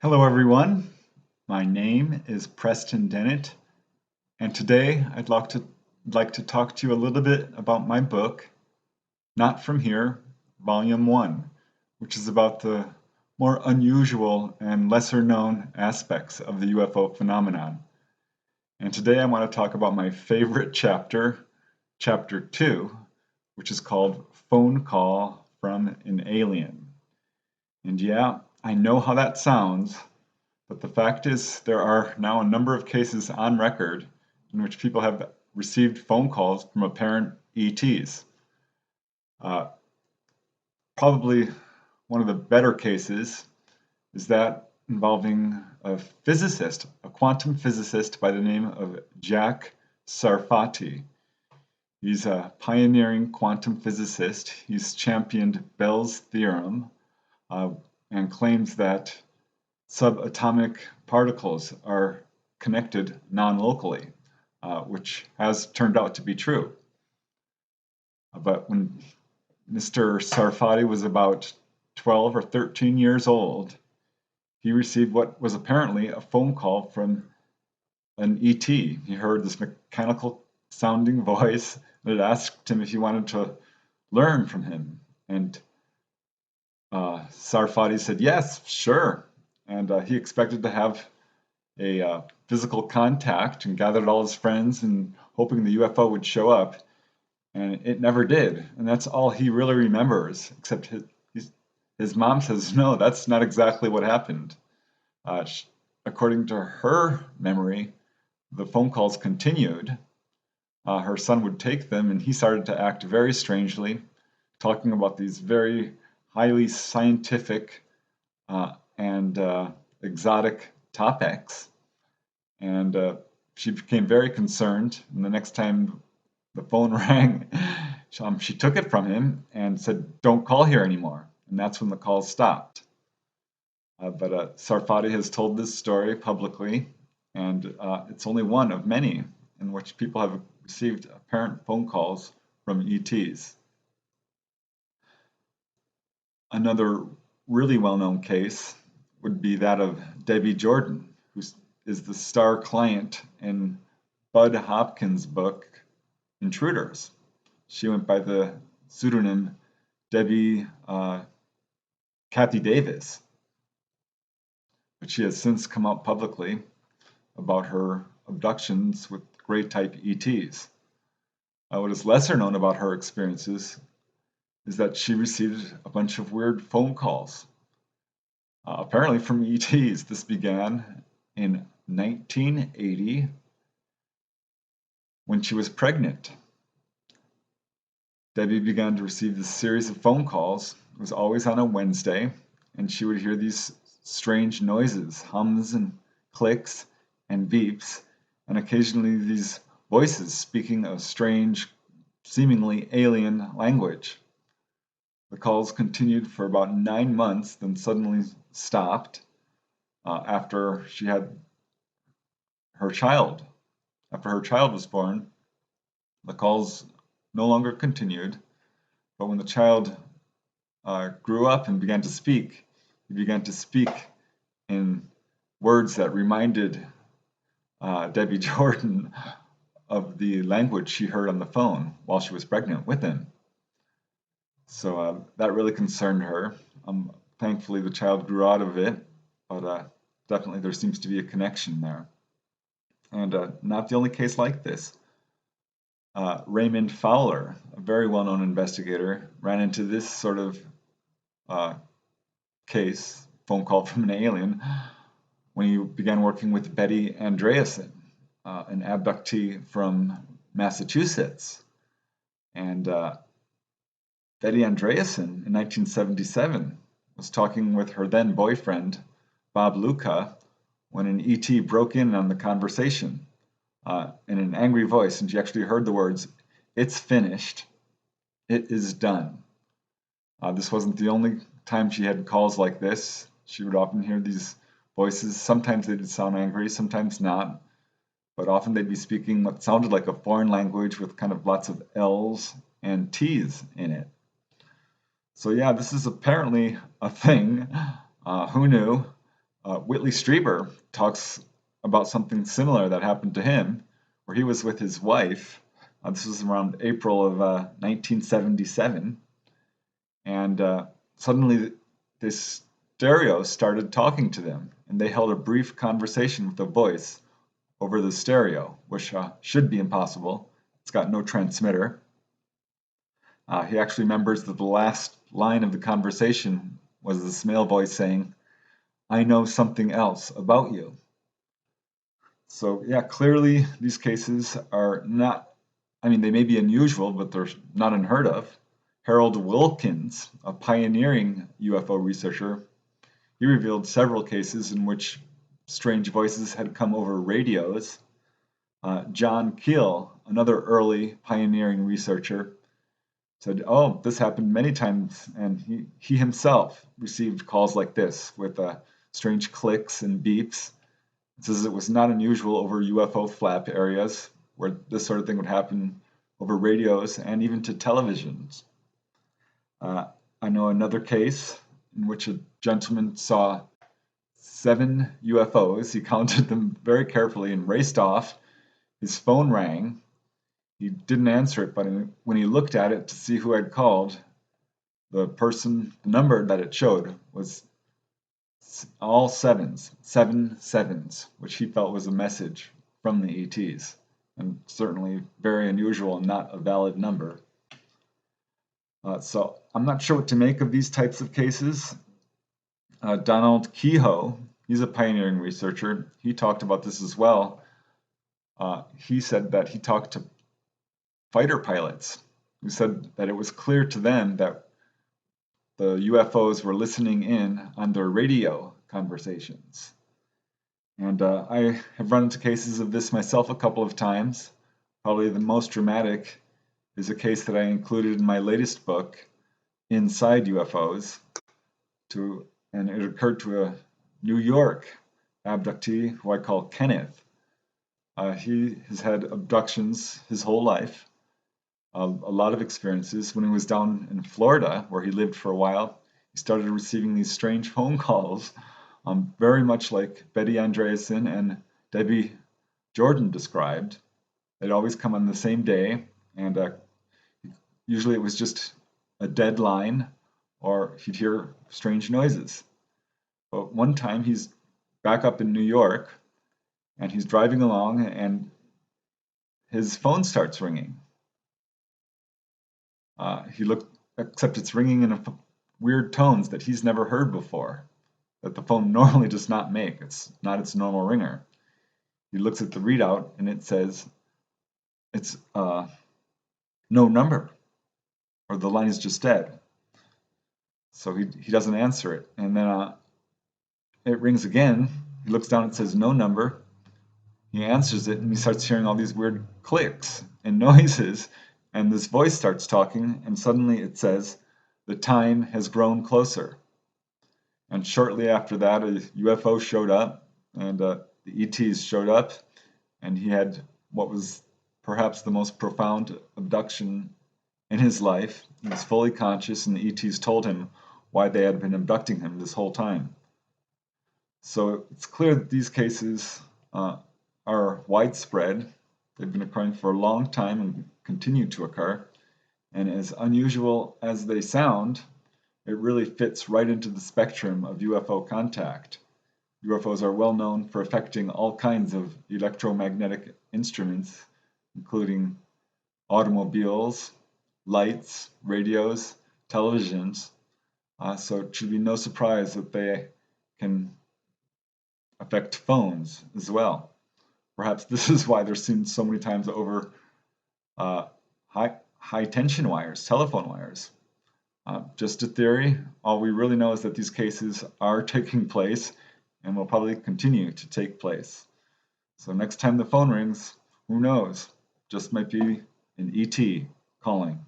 Hello everyone, my name is Preston Dennett, and today I'd like to talk to you a little bit about my book, Not From Here, Volume 1, which is about the more unusual and lesser known aspects of the UFO phenomenon. And today I want to talk about my favorite chapter, Chapter 2, which is called Phone Call from an Alien. And yeah, I know how that sounds, but the fact is there are now a number of cases on record in which people have received phone calls from apparent ETs. Uh, Probably one of the better cases is that involving a physicist, a quantum physicist by the name of Jack Sarfatti. He's a pioneering quantum physicist. He's championed Bell's theorem uh, and claims that subatomic particles are connected non-locally, which has turned out to be true. But when Mr. Sarfatti was about 12 or 13 years old, he received what was apparently a phone call from an ET. He heard this mechanical sounding voice that asked him if he wanted to learn from him. And Sarfatti said, yes, sure. And he expected to have a physical contact and gathered all his friends and hoping the UFO would show up. And it never did. And that's all he really remembers, except his mom says, no, that's not exactly what happened. According to her memory, the phone calls continued. Her son would take them, and he started to act very strangely, talking about these very highly scientific and exotic topics. And she became very concerned. And the next time the phone rang, she took it from him and said, don't call here anymore. And that's when the calls stopped. But Sarfatti has told this story publicly, and it's only one of many in which people have received apparent phone calls from ETs. Another really well-known case would be that of Debby Jordan, who is the star client in Bud Hopkins' book, Intruders. She went by the pseudonym Debbie Kathy Davis, but she has since come out publicly about her abductions with Grey-type ETs. What is lesser known about her experiences is that she received a bunch of weird phone calls, apparently from ETs. This began in 1980 when she was pregnant. Debbie began to receive this series of phone calls. It was always on a Wednesday, and she would hear these strange noises, hums and clicks and beeps, and occasionally these voices speaking a strange, seemingly alien language. The calls continued for about 9 months, then suddenly stopped after she had her child. After her child was born, the calls no longer continued, but when the child grew up and began to speak, he began to speak in words that reminded Debbie Jordan of the language she heard on the phone while she was pregnant with him. So that really concerned her. Thankfully, the child grew out of it, but definitely there seems to be a connection there. And not the only case like this. Raymond Fowler, a very well-known investigator, ran into this sort of case, phone call from an alien, when he began working with Betty Andreasen, an abductee from Massachusetts. And Betty Andreasen, in 1977, was talking with her then boyfriend, Bob Luca, when an ET broke in on the conversation in an angry voice, and she actually heard the words, "It's finished. It is done." This wasn't the only time she had calls like this. She would often hear these voices. Sometimes they'd sound angry, sometimes not, but often they'd be speaking what sounded like a foreign language with kind of lots of L's and T's in it. So yeah, this is apparently a thing. Who knew? Whitney Strieber talks about something similar that happened to him, where he was with his wife. This was around April of 1977, and suddenly this stereo started talking to them, and they held a brief conversation with a voice over the stereo, which should be impossible. It's got no transmitter. He actually remembers that the last line of the conversation was this male voice saying, "I know something else about you." So yeah, clearly these cases are not, they may be unusual, but they're not unheard of. Harold Wilkins, a pioneering UFO researcher, he revealed several cases in which strange voices had come over radios. John Keel, another early pioneering researcher, said, "Oh, this happened many times," and he himself received calls like this with strange clicks and beeps. It says it was not unusual over UFO flap areas where this sort of thing would happen over radios and even to televisions. I know another case in which a gentleman saw 7 UFOs. He counted them very carefully and raced off. His phone rang. He didn't answer it, but when he looked at it to see who had called, the number that it showed was all sevens, 7 sevens, which he felt was a message from the ETs, and certainly very unusual and not a valid number. So I'm not sure what to make of these types of cases. Donald Kehoe, he's a pioneering researcher. He talked about this as well. He said that he talked to fighter pilots who said that it was clear to them that the UFOs were listening in on their radio conversations. And I have run into cases of this myself a couple of times. Probably the most dramatic is a case that I included in my latest book, Inside UFOs, and it occurred to a New York abductee who I call Kenneth. He has had abductions his whole life, a lot of experiences. When he was down in Florida, where he lived for a while, he started receiving these strange phone calls, very much like Betty Andreasen and Debby Jordan described. They'd always come on the same day, and usually it was just a dead line, or he'd hear strange noises. But one time he's back up in New York, and he's driving along, and his phone starts ringing. Except it's ringing in weird tones that he's never heard before, that the phone normally does not make. It's not its normal ringer. He looks at the readout, and it says it's no number, or the line is just dead. So he doesn't answer it, and then it rings again. He looks down, it says no number. He answers it, and he starts hearing all these weird clicks and noises, and this voice starts talking, and suddenly it says, "The time has grown closer." And shortly after that, a UFO showed up, and the ETs showed up, and he had what was perhaps the most profound abduction in his life. He was fully conscious, and the ETs told him why they had been abducting him this whole time. So it's clear that these cases are widespread. They've been occurring for a long time and continue to occur. And as unusual as they sound, it really fits right into the spectrum of UFO contact. UFOs are well known for affecting all kinds of electromagnetic instruments, including automobiles, lights, radios, televisions. So it should be no surprise that they can affect phones as well. Perhaps this is why they're seen so many times over high tension wires, telephone wires. Just a theory. All we really know is that these cases are taking place and will probably continue to take place. So next time the phone rings, who knows? Just might be an ET calling.